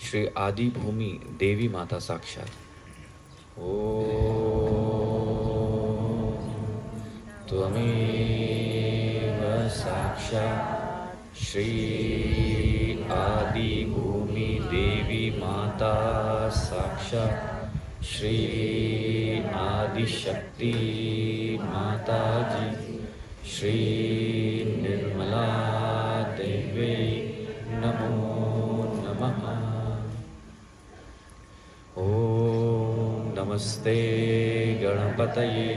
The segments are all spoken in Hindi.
श्री आदि भूमि देवी माता साक्षात। त्वमेव साक्षात् श्री आदि भूमि देवी माता साक्षात् श्री आदिशक्ति माता जी श्री निर्मला देवी नमो नमः। ओम नमस्ते गणपतये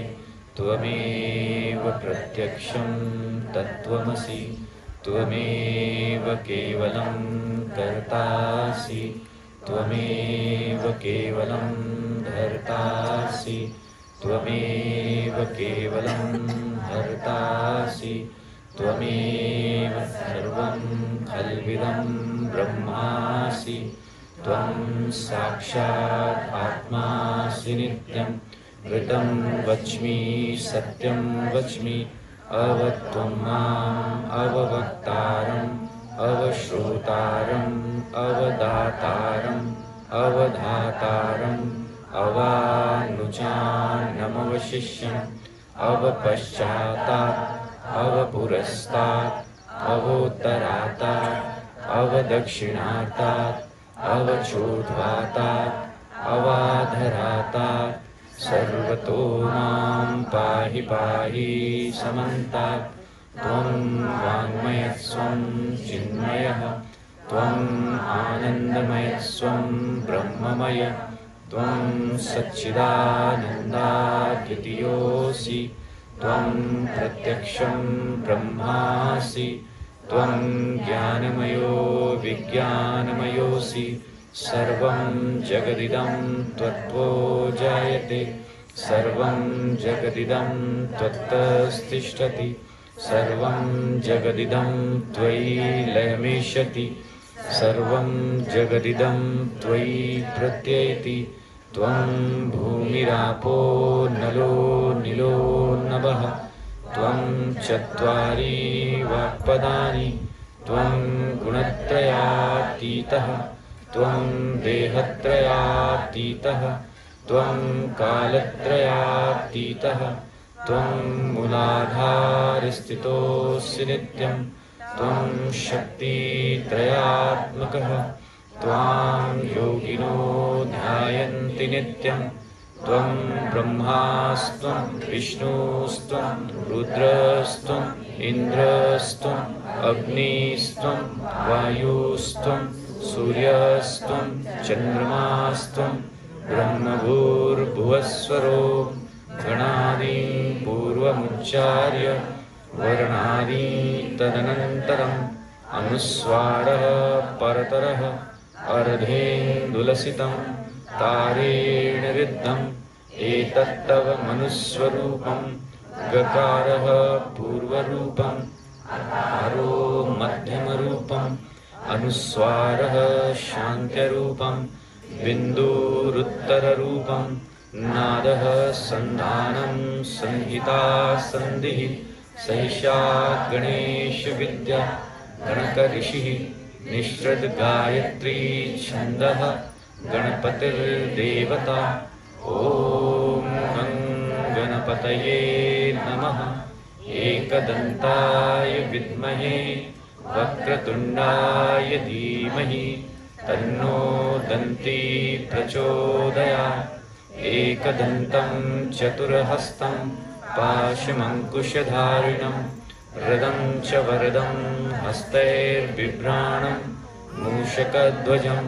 त्वमेव प्रत्यक्षं तत्त्वमसि त्वमेव केवलं कर्तासि त्वमेव केवलं धर्तासि त्वमेव केवलं हर्तासि त्वमेव सर्वं खल्विदं ब्रह्मासि त्वं साक्षात् आत्मासि नित्यं ऋतं वच्मि सत्यं वच्मि अवत्वं माम् अववक्तारम् अवश्रोतारम् अवदातारम् अवधातारम् अवानुजानमवशिष्यम् अवपश्चातात् अवपुरस्तात् अवोत्तरातात् अवदक्षिणातात् अवचोद्वातात् अवाधरातात् सर्वतो मां पाहि पाहि समन्तात् त्वं वाङ्मयस्वं चिन्मयः त्वम् आनन्दमयस्वं ब्रह्ममय त्वं सच्चिदानन्दाद्वितीयोऽसि त्वं प्रत्यक्षं ब्रह्मासि त्वं ज्ञानमयो विज्ञानमयोऽसि सर्वं जगदिदं त्वत्तो जायते सर्वं जगदिदं त्वत्तस्तिष्ठति सर्वं जगदिदं त्वयि लयमेष्यति सर्वं जगदिदं त्वयि प्रत्ययति त्वं भूमिरापो नलो निलो नभः त्वं चत्वारि वाक्पदानि त्वं गुणत्रयातीतः त्वं देहत्रयातीतः त्वं कालत्रयातीतः त्वं मूलाधारस्थितोऽसि नित्यं त्वं शक्तित्रयात्मकः त्वां योगिनो ध्यायन्ति नित्यं त्वं ब्रह्मास्त्वं विष्णुस्त्वं रुद्रस्त्वं इन्द्रस्त्वं अग्निस्त्वं वायुस्त्वं सूर्यस्त्वं चन्द्रमास्त्वं ब्रह्मभूर्भुवस्वरो गणादीन् पूर्वमुच्चार्य वर्णादीन् तदनन्तरम् अनुस्वारः परतरः अर्धेन्दुलसितं तारेण ऋद्धम् एतत्तव मनुस्वरूपं गकारः पूर्वरूपम् आरो मध्यमरूपम् अनुस्वारः शान्त्यरूपं बिन्दुरुत्तररूपं नादः सन्धानं संहिता सन्धिः सैषा गणेशविद्या गणकऋषिः निःसृत गायत्री छन्दः गणपतिर्देवता ॐ गं गणपतये नमः एकदन्ताय विद्महे वक्रतुण्डाय धीमहि तन्नो दन्ती प्रचोदयात् एकदन्तं चतुर्हस्तं पाशमङ्कुशधारिणं हृदं च वरदं हस्तैर्बिभ्राणं मूषकध्वजं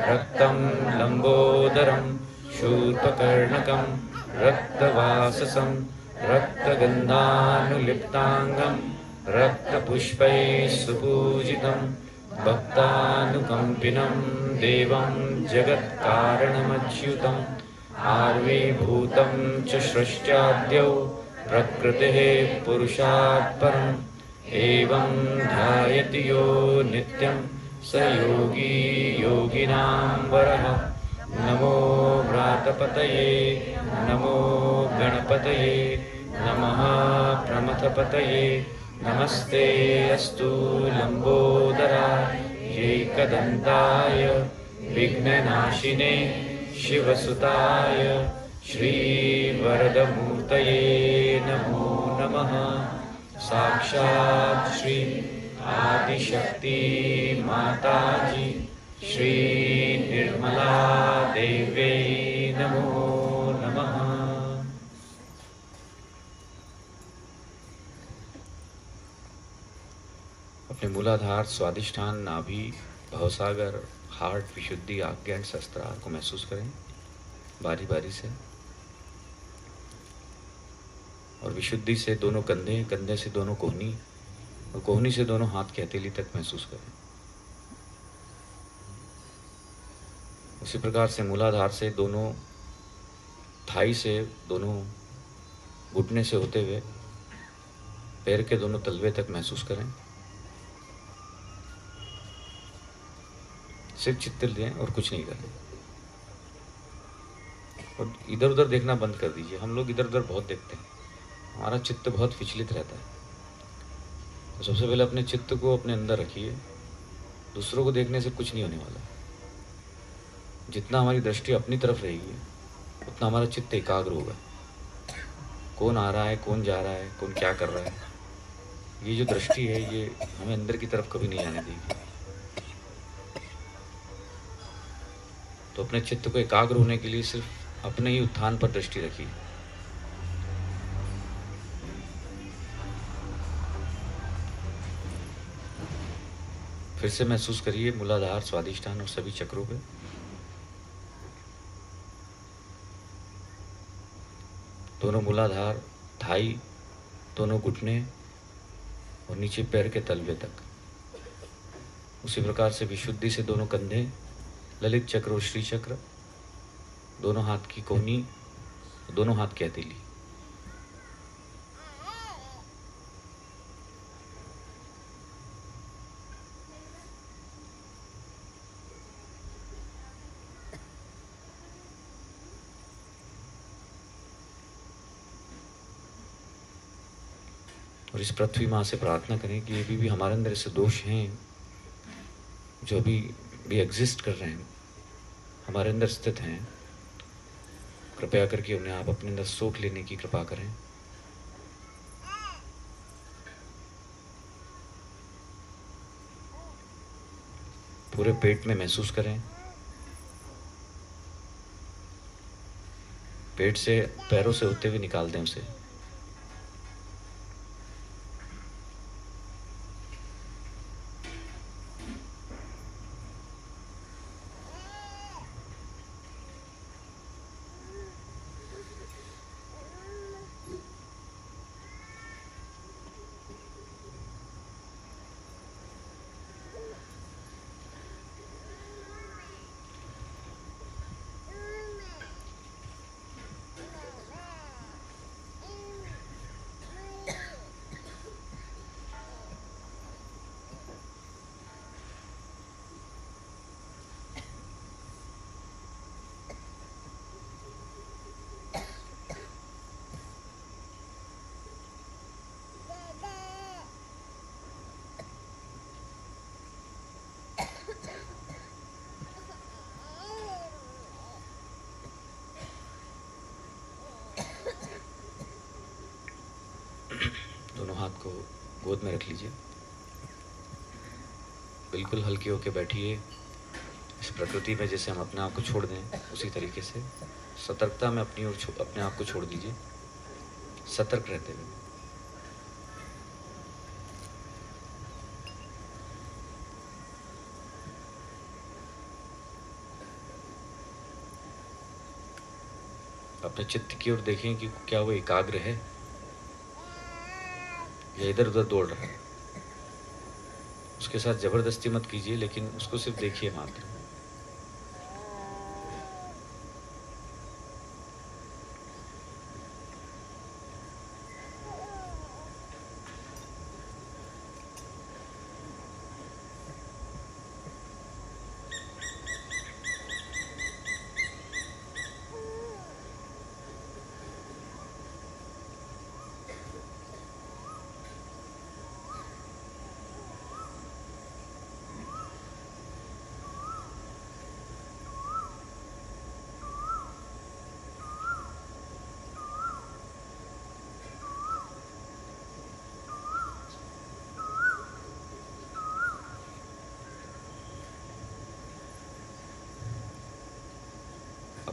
रक्तं लम्बोदरं शूर्पकर्णकं रक्तवाससं रक्तगन्धानुलिप्ताङ्गं रक्तपुष्पैः सुपूजितं भक्तानुकम्पिनं देवं जगत्कारणमच्युतम् आविर्भूतं च सृष्ट्याद्यौ प्रकृतेः पुरुषात् परम् एवं ध्यायति यो नित्यं स योगी योगिनां वरः। नमो व्रातपतये नमो गणपतये नमः प्रमथपतये नमस्ते अस्तु लम्बोदराय एकदन्ताय विघ्ननाशिने शिवसुताय श्रीवरदमूर्तये नमो नमः। साक्षात् श्री आदिशक्ति माताजी श्री निर्मला देवी नमो नमः। अपने मूलाधार, स्वादिष्ठान, नाभि, भवसागर, हार्ट, विशुद्धि, आज्ञा एंड शस्त्रार को महसूस करें बारी बारी से। और विशुद्धि से दोनों कंधे, कंधे से दोनों कोहनी और कोहनी से दोनों हाथ की हथेली तक महसूस करें। उसी प्रकार से मूलाधार से दोनों थाई से दोनों घुटने से होते हुए पैर के दोनों तलवे तक महसूस करें। सिर्फ चित्त लें और कुछ नहीं करें। और इधर उधर देखना बंद कर दीजिए। हम लोग इधर उधर बहुत देखते हैं, हमारा चित्त बहुत विचलित रहता है। तो सबसे पहले अपने चित्त को अपने अंदर रखिए। दूसरों को देखने से कुछ नहीं होने वाला। जितना हमारी दृष्टि अपनी तरफ रहेगी उतना हमारा चित्त एकाग्र होगा। कौन आ रहा है, कौन जा रहा है, कौन क्या कर रहा है, ये जो दृष्टि है ये हमें अंदर की तरफ कभी नहीं आने देगी। तो अपने चित्त को एकाग्र होने के लिए सिर्फ अपने ही उत्थान पर दृष्टि रखिए। फिर से महसूस करिए मूलाधार, स्वादिष्ठान और सभी चक्रों पे। दोनों मूलाधार, थाई, दोनों घुटने और नीचे पैर के तलवे तक। उसी प्रकार से विशुद्धि से दोनों कंधे, ललित चक्र और श्री चक्र, दोनों हाथ की कोहनी, दोनों हाथ की हथेली। और इस पृथ्वी माँ से प्रार्थना करें कि ये भी हमारे अंदर ऐसे दोष हैं जो अभी भी एग्जिस्ट कर रहे हैं, हमारे अंदर स्थित हैं। कृपया करके उन्हें आप अपने अंदर सोख लेने की कृपा करें। पूरे पेट में महसूस करें। पेट से पैरों से होते हुए निकाल दें उसे। दोनों हाथ को गोद में रख लीजिए। बिल्कुल हल्के होके बैठिए। इस प्रकृति में जैसे हम अपने आप को छोड़ दें उसी तरीके से सतर्कता में अपनी ओर अपने आप को छोड़ दीजिए, सतर्क रहते हुए। अपने चित्त की ओर देखें कि क्या वो एकाग्र है या इधर उधर दौड़ रहा है। उसके साथ जबरदस्ती मत कीजिए, लेकिन उसको सिर्फ देखिए मात्र।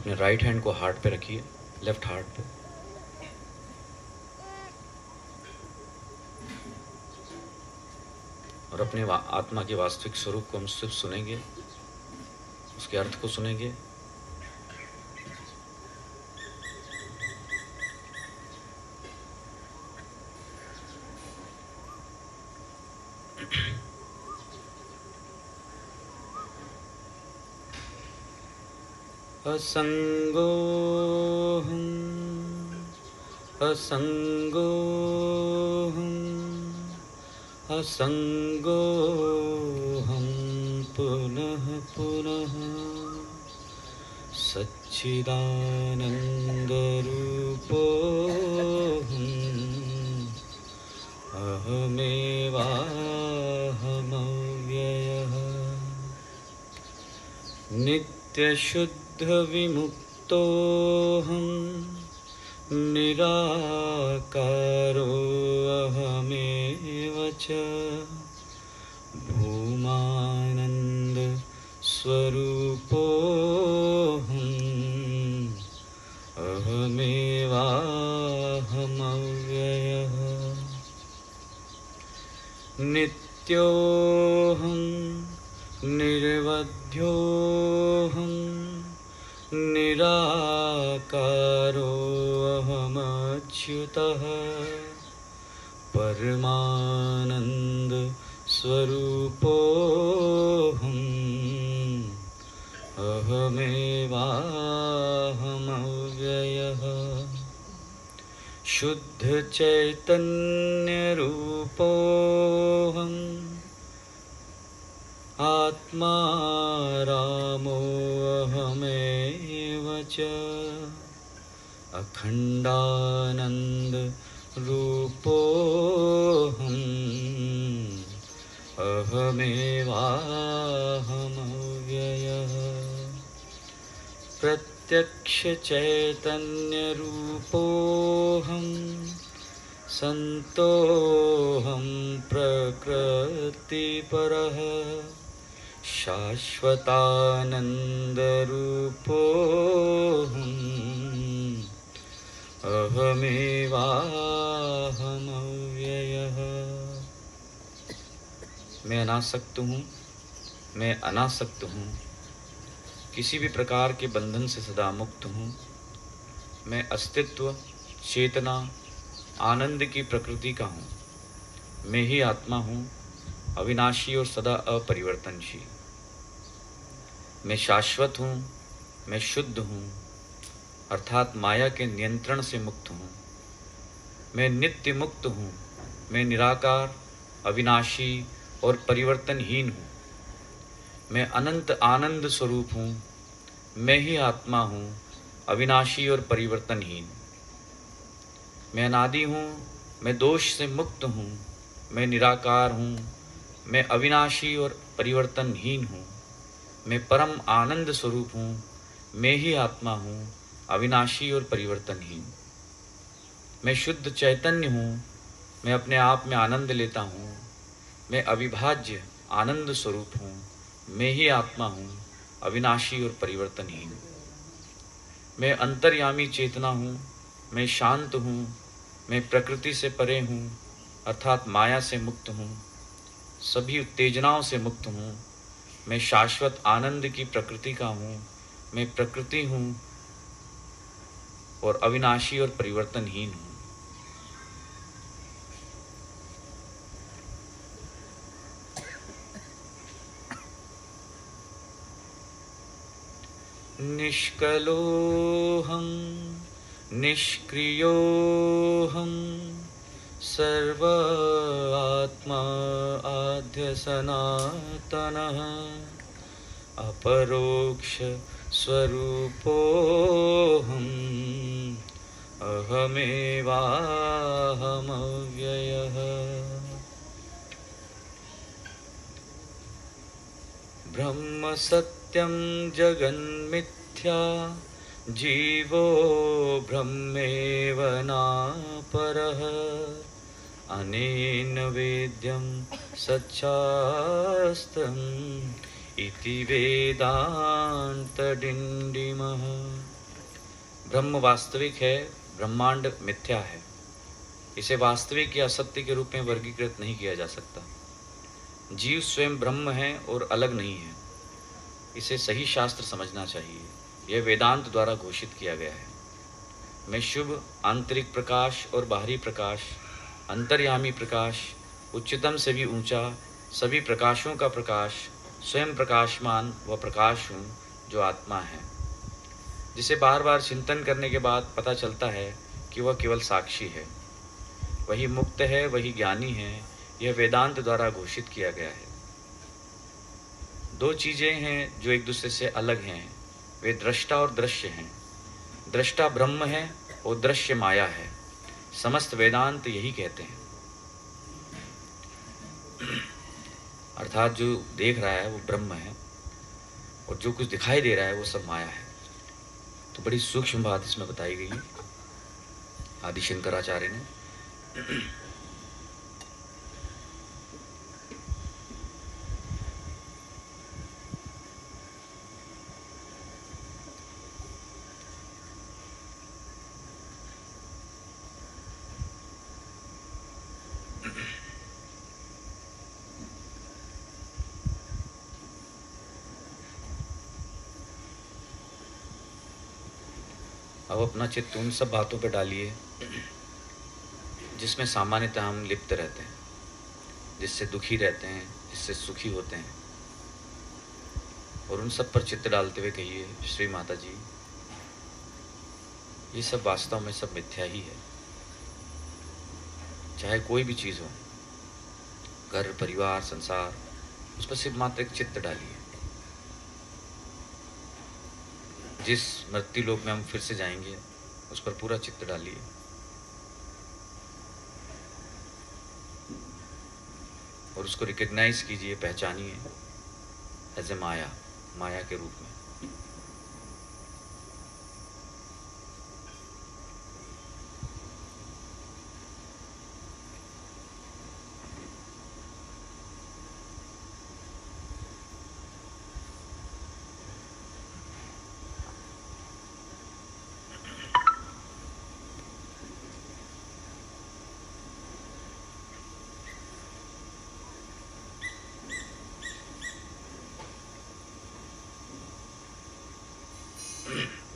अपने राइट हैंड को हार्ट पे रखिए, लेफ्ट हार्ट पे। और अपने आत्मा के वास्तविक स्वरूप को हम सिर्फ सुनेंगे, उसके अर्थ को सुनेंगे। असंगोहम् असंगोहम् असंगोहम् पुनः पुनः सच्चिदानन्दरूपोऽहम् अहमेवाहमव्ययः नित्यशुद्धविमुक्तोऽहम् निराकारोऽहमेव च भूमानन्दस्वरूपोऽहम् अहमेवाहमव्ययः नित्योऽहम् निर्वध्योऽहम् निराकारोऽहमच्युतः परमानन्दस्वरूपोऽहम् अहमेवाहमव्ययः शुद्धचैतन्यरूपोऽहम् आत्मा रामोऽहमेव च अखण्डानन्दरूपोऽहम् अहमेवाहमव्ययः प्रत्यक्षचैतन्यरूपोऽहम् सन्तोऽहं प्रकृतिपरः शाश्वतानन्दरूपोऽहम् अहमेवाहमव्ययः मैं अनासक्त हूँ, मैं अनासक्त हूँ, किसी भी प्रकार के बंधन से सदा मुक्त हूँ। मैं अस्तित्व, चेतना, आनंद की प्रकृति का हूँ। मैं ही आत्मा हूँ, अविनाशी और सदा अपरिवर्तनशील। मैं शाश्वत हूँ, मैं शुद्ध हूँ, अर्थात माया के नियंत्रण से मुक्त हूँ। मैं नित्य मुक्त हूँ, मैं निराकार, अविनाशी और परिवर्तनहीन हूँ। मैं अनंत आनंद स्वरूप हूँ। मैं ही आत्मा हूँ, अविनाशी और परिवर्तनहीन। मैं अनादि हूँ, मैं दोष से मुक्त हूँ। मैं निराकार हूँ, मैं अविनाशी और परिवर्तनहीन हूँ। मैं परम आनंद स्वरूप हूँ। मैं ही आत्मा हूँ, अविनाशी और परिवर्तनहीन। मैं शुद्ध चैतन्य हूँ। मैं अपने आप में आनंद लेता हूँ। मैं अविभाज्य आनंद स्वरूप हूँ। मैं ही आत्मा हूँ, अविनाशी और परिवर्तनहीन। मैं अंतर्यामी चेतना हूँ। मैं शांत हूँ। मैं प्रकृति से परे हूँ, अर्थात माया से मुक्त हूँ। सभी उत्तेजनाओं से मुक्त हूँ। मैं शाश्वत आनंद की प्रकृति का हूँ। मैं प्रकृति हूँ और अविनाशी और परिवर्तनहीन हूँ। निष्कलोऽहं निष्क्रियोऽहं सर्व आत्मा आद्य सनातनः अपरोक्ष स्वरूपोऽहम् अहमेवाहमव्ययः। ब्रह्म सत्यं जगन्मिथ्या जीवो ब्रह्मेव नापरः अनेन वेद्यं सच्चास्त्रम् इति वेदान्तडिण्डिमः। ब्रह्म वास्तविक है, ब्रह्मांड मिथ्या है। इसे वास्तविक या असत्य के रूप में वर्गीकृत नहीं किया जा सकता। जीव स्वयं ब्रह्म है और अलग नहीं है। इसे सही शास्त्र समझना चाहिए। यह वेदांत द्वारा घोषित किया गया है। मैं शुभ आंतरिक प्रकाश और बाहरी प्रकाश, अंतर्यामी प्रकाश, उच्चतम से भी ऊंचा, सभी प्रकाशों का प्रकाश, स्वयं प्रकाशमान व प्रकाश हूँ जो आत्मा है, जिसे बार बार चिंतन करने के बाद पता चलता है कि वह केवल साक्षी है। वही मुक्त है, वही ज्ञानी है। यह वेदांत द्वारा घोषित किया गया है। दो चीज़ें हैं जो एक दूसरे से अलग हैं, वे दृष्टा और दृश्य हैं। दृष्टा ब्रह्म है और दृश्य माया है। समस्त वेदांत यही कहते हैं। अर्थात जो देख रहा है वो ब्रह्म है और जो कुछ दिखाई दे रहा है वो सब माया है। तो बड़ी सूक्ष्म बात इसमें बताई गई है आदि शंकराचार्य ने। अब अपना चित्त उन सब बातों पर डालिए जिसमें सामान्यतः हम लिप्त रहते हैं, जिससे दुखी रहते हैं, जिससे सुखी होते हैं, और उन सब पर चित्त डालते हुए कहिए, श्री माता जी, ये सब वास्तव में सब मिथ्या ही है। चाहे कोई भी चीज़ हो, घर, परिवार, संसार, उस पर सिर्फ मात्र एक चित्त डालिए। जिस मृत्यु लोक में हम फिर से जाएंगे उस पर पूरा चित्त डालिए। और उसको रिकग्नाइज कीजिए, पहचानिए एज ए माया, माया के रूप में।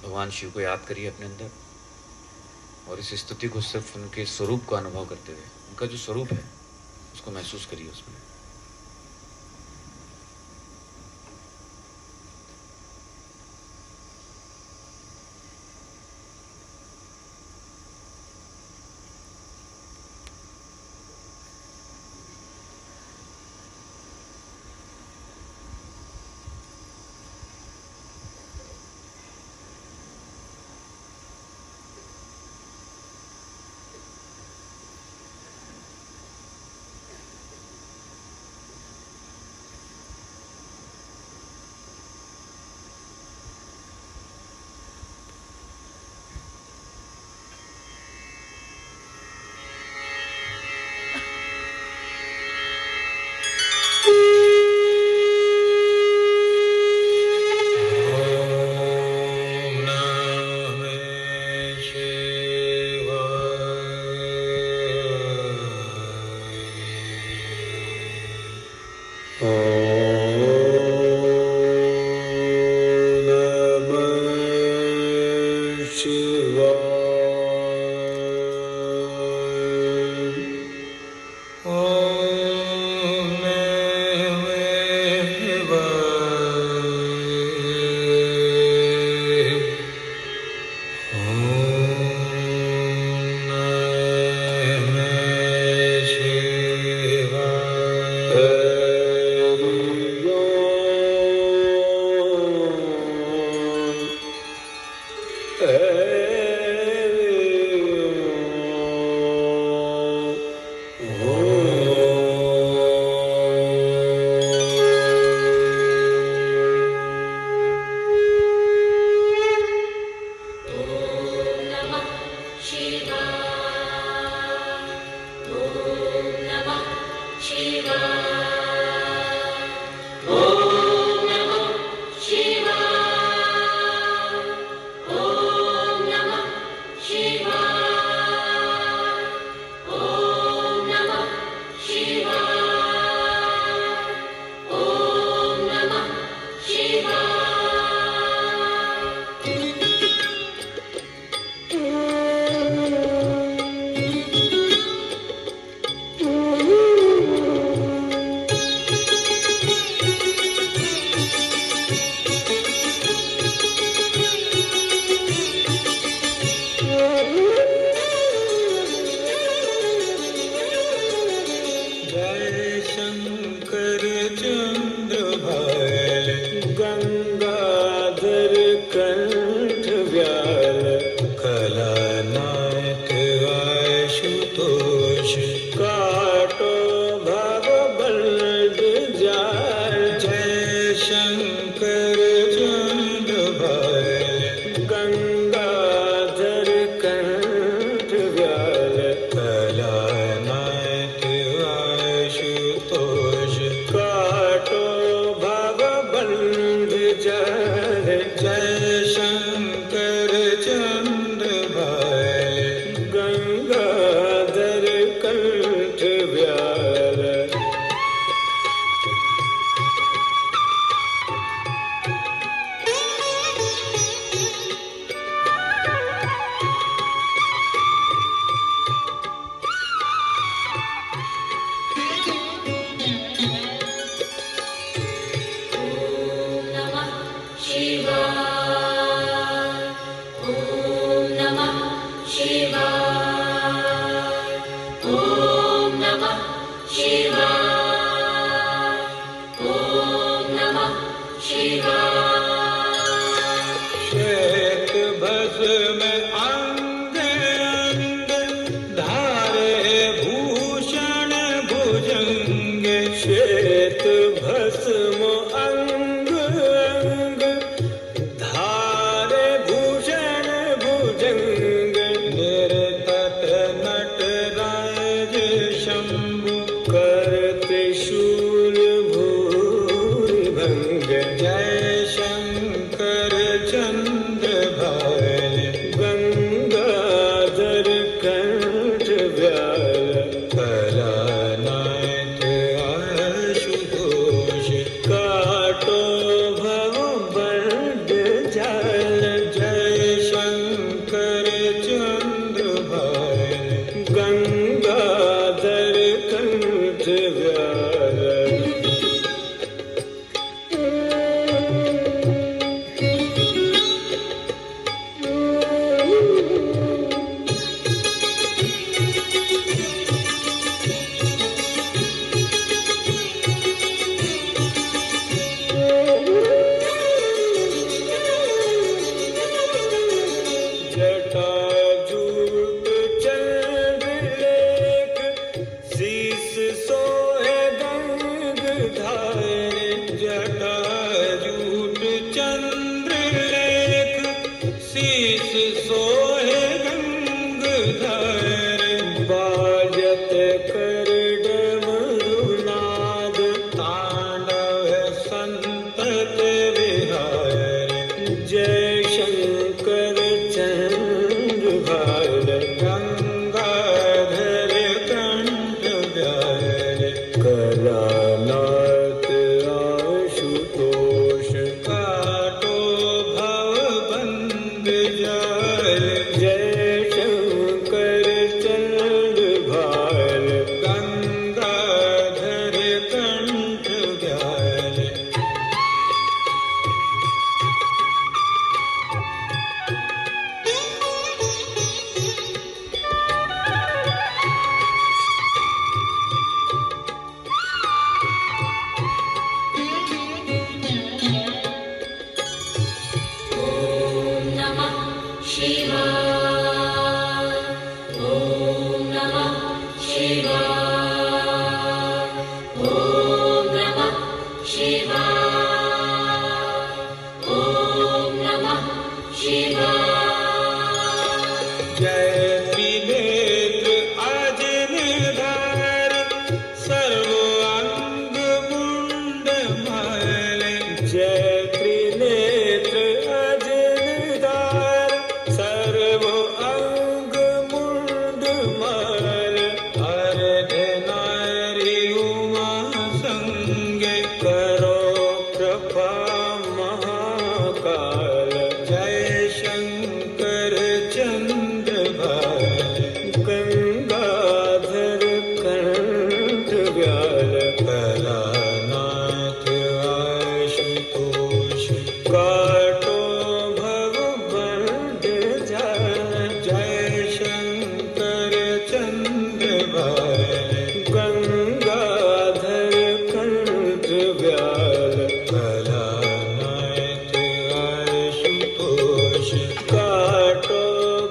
भगवान शिव को याद करिए अपने अंदर और इस स्तुति को सिर्फ उनके स्वरूप को अनुभव करते हुए, उनका जो स्वरूप है उसको महसूस करिए उसमें। श्वेत भस्म अंग अंग, धारे भूषण भुजंग, निर्तत नटराज शंभु, कर त्रिशूल भूरिभंग। जय शंकर चंद्र भाल, गंगाधर कंठ व्याल, कलानाथ आशुतोष, काटो भव बंद जाल। जय शंकर चंद्र भाल, गंगाधर कंठ व्याल। जटाजूट चंद्रलेख, शीस सोहे गंगधार। जटाजूट चंद्रलेख, शीस सोहे गंगधार। बाजत कर डमरुनाद, तांडव संतत विहार। जय शंकर चंद्र भाल, गंगाधर कंठ व्याल, कलानाथ आशुतोष, काटो भव बंद जाल। जय शंकर चंद्र भाल, गंगाधर कंठ व्याल। ॐ नमः शिवाय। ॐ नमः शिवाय। ॐ नमः शिवाय। ॐ नमः शिवाय। जय त्रिनेत्र अजनधार, सर्वांग मुंड माल। जय त्रिनेत्र अजनधार, सर्वांग मुंड माल। अर्धनारी उमा संगे, करो कृपा महाकाल। जय शंकर चंद्र भाल, गंगाधर कंठ व्याल। कलानाथ आशुतोष, काटो भव बंद जाल। जय शंकर चंद्र भाल, गंगाधर कंठ व्याल। कलानाथ आशुतोष, काटो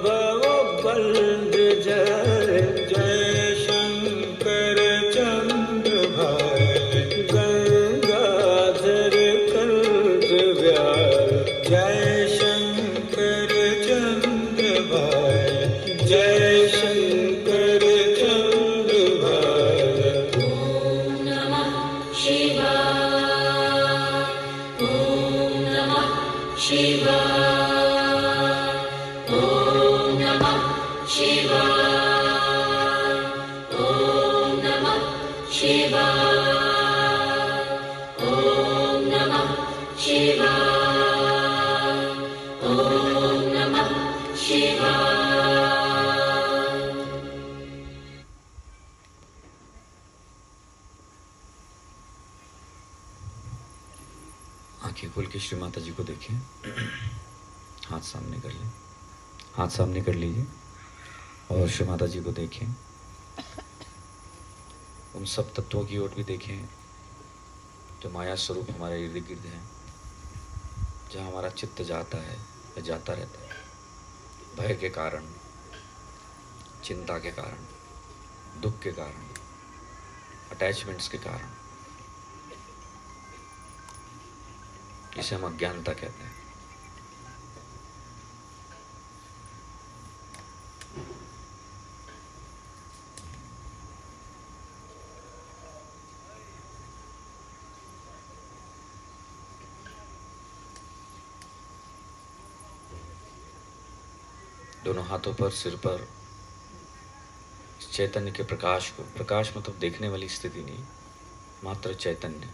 भव बंद जाल। जय शंकर चंद्र भाल, गंगाधर कंठ व्याल। जय शंकर चंद्र भाल, जय शंकर चंद्र भाल। ॐ नमः शिवाय। ॐ नमः शिवाय। ॐ नमः शिवाय। ॐ नमः शिवाय। ॐ नमः शिवाय। ॐ नमः शिवाय। आंखें खोल के श्री माता जी को देखें। हाथ सामने कर लें, हाथ सामने कर लीजिए और श्री माता जी को देखें। उन सब तत्वों की ओर भी देखें जो माया स्वरूप हमारे इर्द गिर्द हैं, जहाँ हमारा चित्त जाता है या जाता रहता है, भय के कारण, चिंता के कारण, दुख के कारण, अटैचमेंट्स के कारण। इसे हम अज्ञानता कहते हैं। दोनों हाथों पर, सिर पर इस चैतन्य के प्रकाश को, प्रकाश मतलब देखने वाली स्थिति नहीं, मात्र चैतन्य,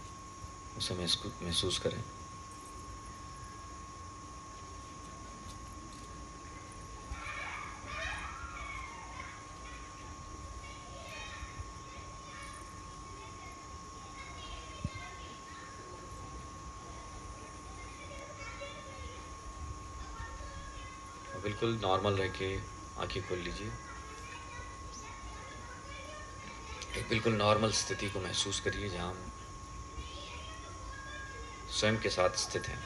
उसे महसूस करें। बिल्कुल नॉर्मल रह के आंखें खोल लीजिए। एक बिल्कुल नॉर्मल स्थिति को महसूस करिए जहां हम स्वयं के साथ स्थित हैं।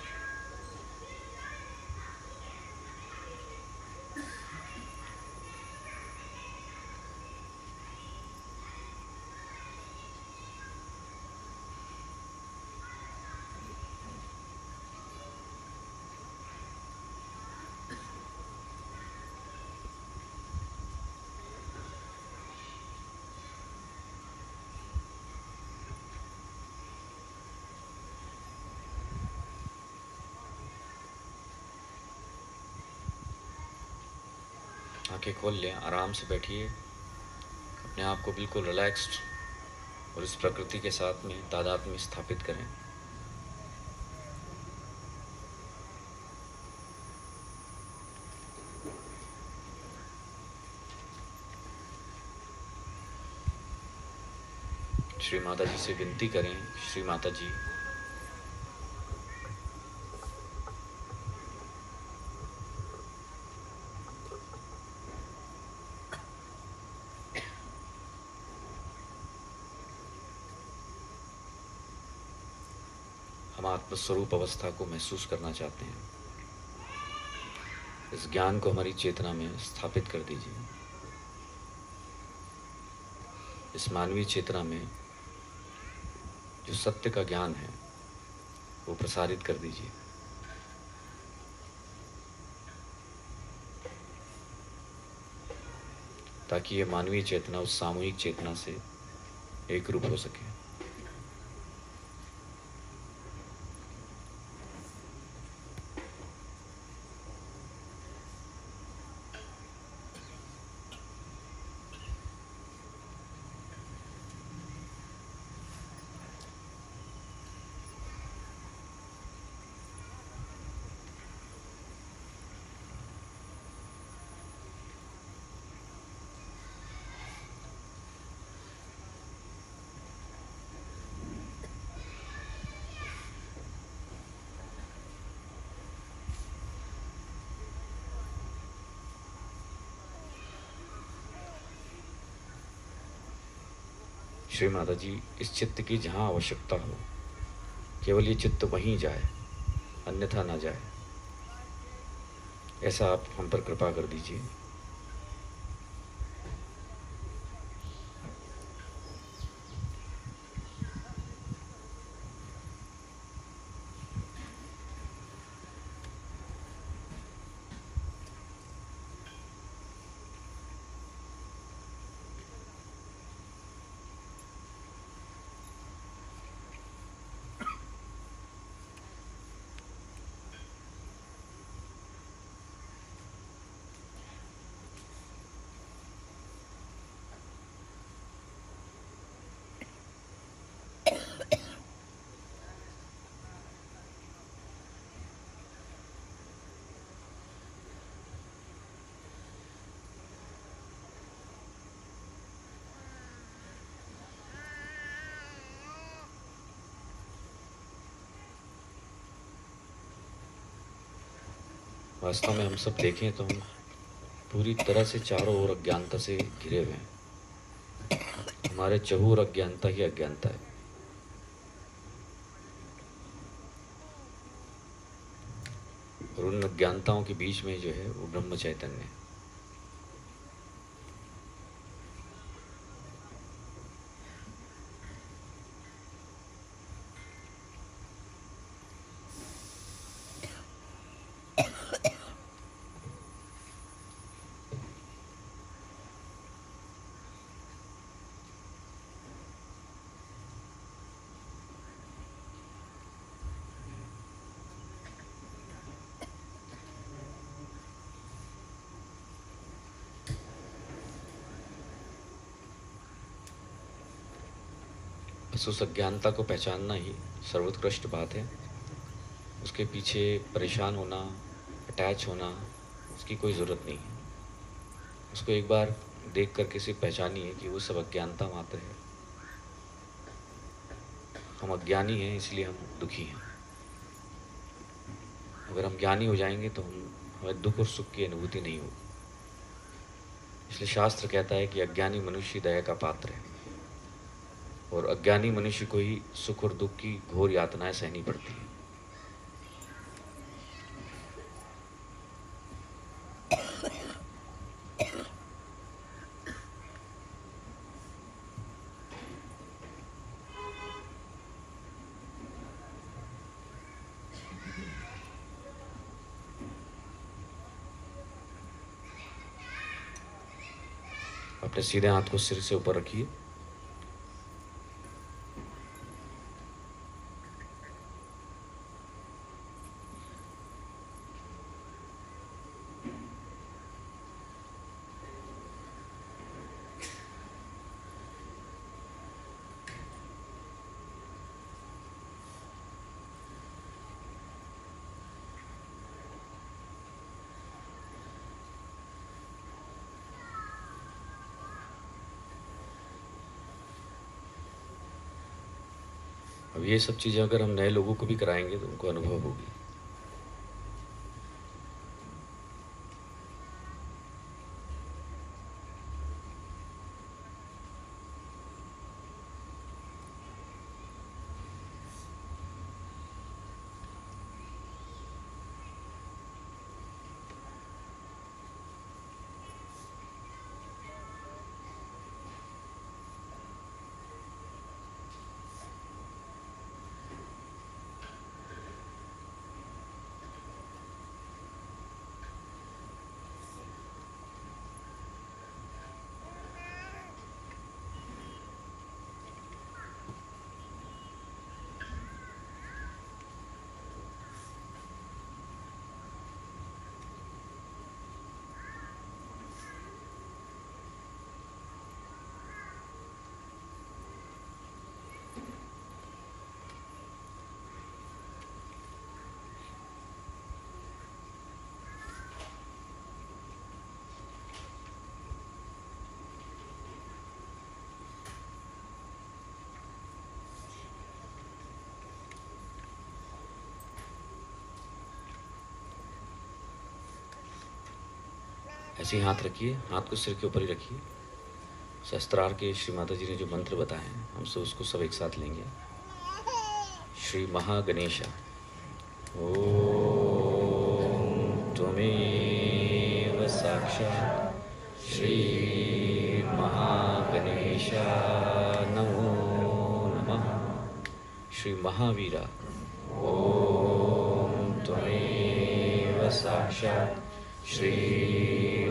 आंखें खोल लें, आराम से बैठिए, अपने आप को बिल्कुल रिलैक्स्ड और इस प्रकृति के साथ में तादाद में स्थापित करें। श्री माता जी से विनती करें, श्री माता जी हम आत्मस्वरूप अवस्था को महसूस करना चाहते हैं। इस ज्ञान को हमारी चेतना में स्थापित कर दीजिए। इस मानवीय चेतना में जो सत्य का ज्ञान है वो प्रसारित कर दीजिए। ताकि ये मानवीय चेतना उस सामूहिक चेतना से एक रूप हो सके। श्री माता जी, इस चित्त की जहाँ आवश्यकता हो केवल ये चित्त वहीं जाए, अन्यथा ना जाए, ऐसा आप हम पर कृपा कर दीजिए। वास्तव में हम सब देखें तो हम पूरी तरह से चारों ओर अज्ञानता से घिरे हुए हैं। हमारे चहुर अज्ञानता ही अज्ञानता है। और उन अज्ञानताओं के बीच में जो है वो ब्रह्म चैतन्य है। बस उस अज्ञानता को पहचानना ही सर्वोत्कृष्ट बात है। उसके पीछे परेशान होना, अटैच होना, उसकी कोई ज़रूरत नहीं है। उसको एक बार देख करके सिर्फ पहचानिए कि वो सब अज्ञानता मात्र है। हम अज्ञानी हैं, इसलिए हम दुखी हैं। अगर हम ज्ञानी हो जाएंगे तो हमें दुख और सुख की अनुभूति नहीं होगी। इसलिए शास्त्र कहता है कि अज्ञानी मनुष्य दया का पात्र है, और अज्ञानी मनुष्य को ही सुख और दुख की घोर यातनाएं सहनी पड़ती हैं। अपने सीधे हाथ को सिर से ऊपर रखिए। अब ये सब चीज़ें अगर हम नए लोगों को भी कराएंगे तो उनको अनुभव होगी। ऐसे ही हाथ रखिए, हाथ को सिर के ऊपर ही रखिए। शस्त्रार के श्री माता जी ने जो मंत्र बताए हैं, हम सब उसको सब एक साथ लेंगे। श्री महागणेशा ओम त्वमेव साक्षात् श्री महागणेशा नमो नमः। श्री महावीरा ओम त्वमेव साक्षात् श्री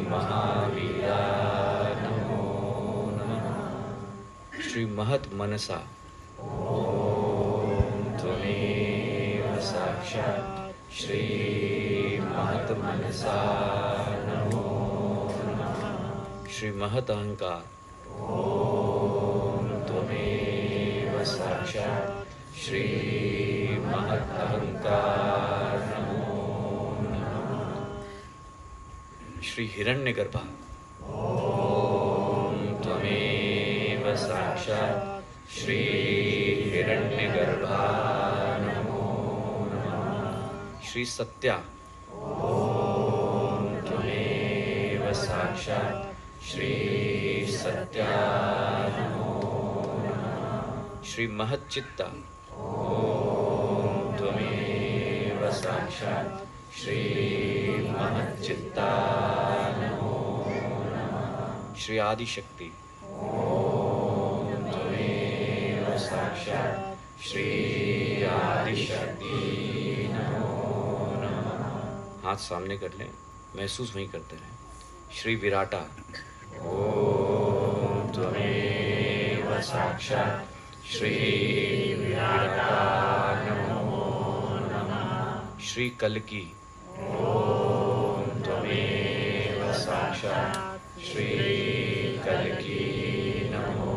महावीरा नमो नमः। श्री महत मनसा ओम त्वमेव साक्षात् श्री महत मनसा नमो नमः। श्री महत अहंकार ओम त्वमेव साक्षात् श्री महत अहंकार नमो नमः। श्री हिरण्यगर्भा ओम त्वमेव साक्षात् श्री हिरण्यगर्भा नमो नमः। श्री सत्या ओम त्वमेव साक्षात् श्री सत्या नमो नमः। श्री महच्चित्ता ओम त्वमेव साक्षात् श्री महच्चित्ता नमो नमः। श्री आदिशक्ति ओम त्वमेव साक्षात् श्री आदिशक्ति नमो नमः। हाथ सामने कर लें, महसूस वहीं करते रहें। श्री विराटा ओम त्वमेव साक्षात् श्री विराटा नमो नमः। श्री कल्की ओम त्वमेव साक्षात् श्री कल्की नमो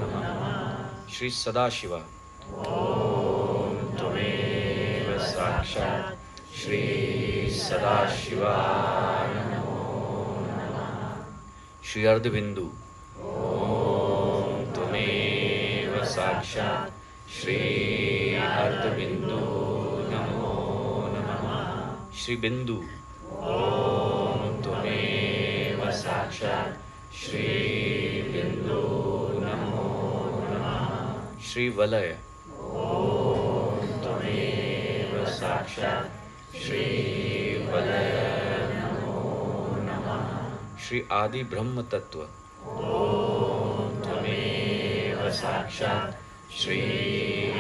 नमः। श्री सदाशिवा। त्वमेव साक्षात् श्री सदाशिवा नमो नमः। श्री अर्धबिंदु। त्वमेव साक्षात् श्री अर्धबिंदु नमो नमः। श्री बिंदु। त्वमेव साक्षात् श्री बिंदु नमो नमः। श्री वलय। त्वमेव साक्षात् श्री वलय नमो नमः। श्री आदि ब्रह्म तत्व। त्वमेव साक्षात् श्री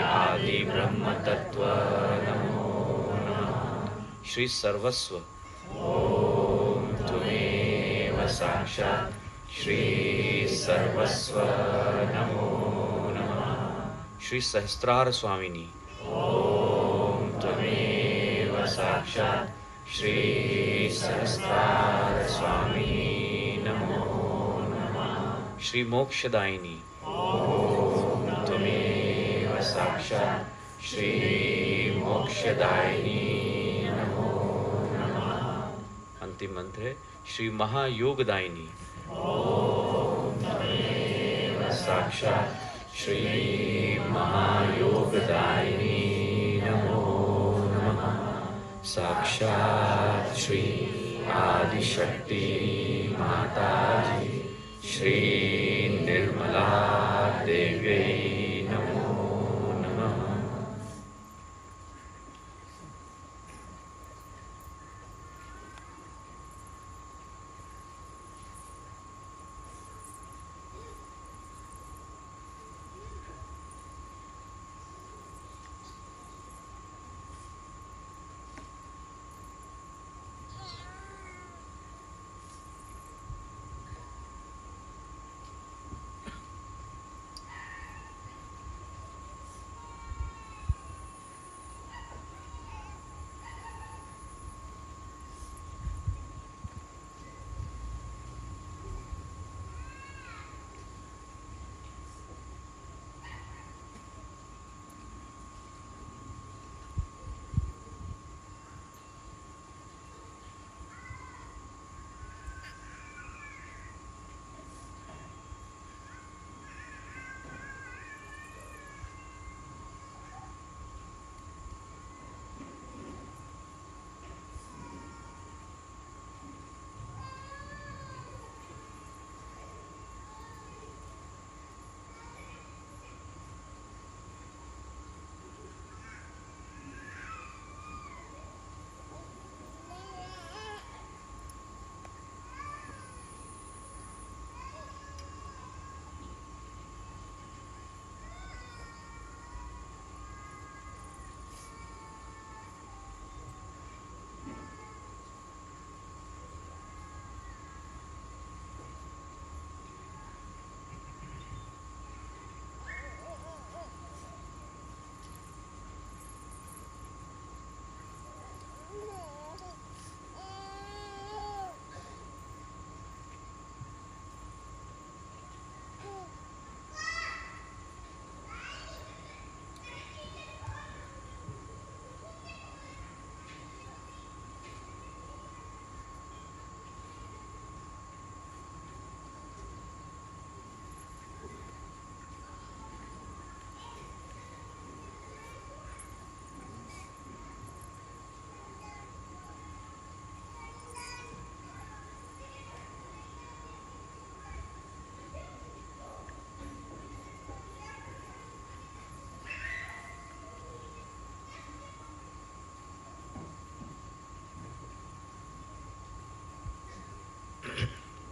आदि ब्रह्म तत्व नमो नमः। श्री सर्वस्व। त्वमेव साक्षात् श्री सर्वस्व नमो नमः। श्री सहस्त्रार स्वामिनी। त्वमेव साक्षात् श्री सहस्त्रार स्वामिनी नमो नमः। श्री मोक्षदायिनी। त्वमेव साक्षात् श्री मोक्षदायिनी नमो नमः। अंतिम मंत्र है श्री महायोगदायिनी। त्वमेव साक्षात् श्री महायोगदायिनी नमो नमः। साक्षात् श्री आदिशक्ति माता जी श्री निर्मला देव्यै नमो नमः।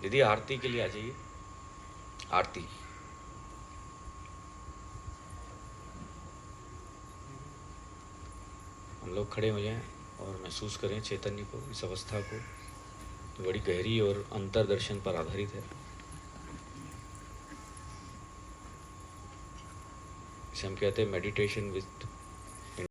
दीदी आरती के लिए आ जाइए। आरती। हम लोग खड़े हो जाएं और महसूस करें चैतन्य को, इस अवस्था को जो बड़ी गहरी और अंतर्दर्शन पर आधारित है। इसे हम कहते हैं मेडिटेशन विद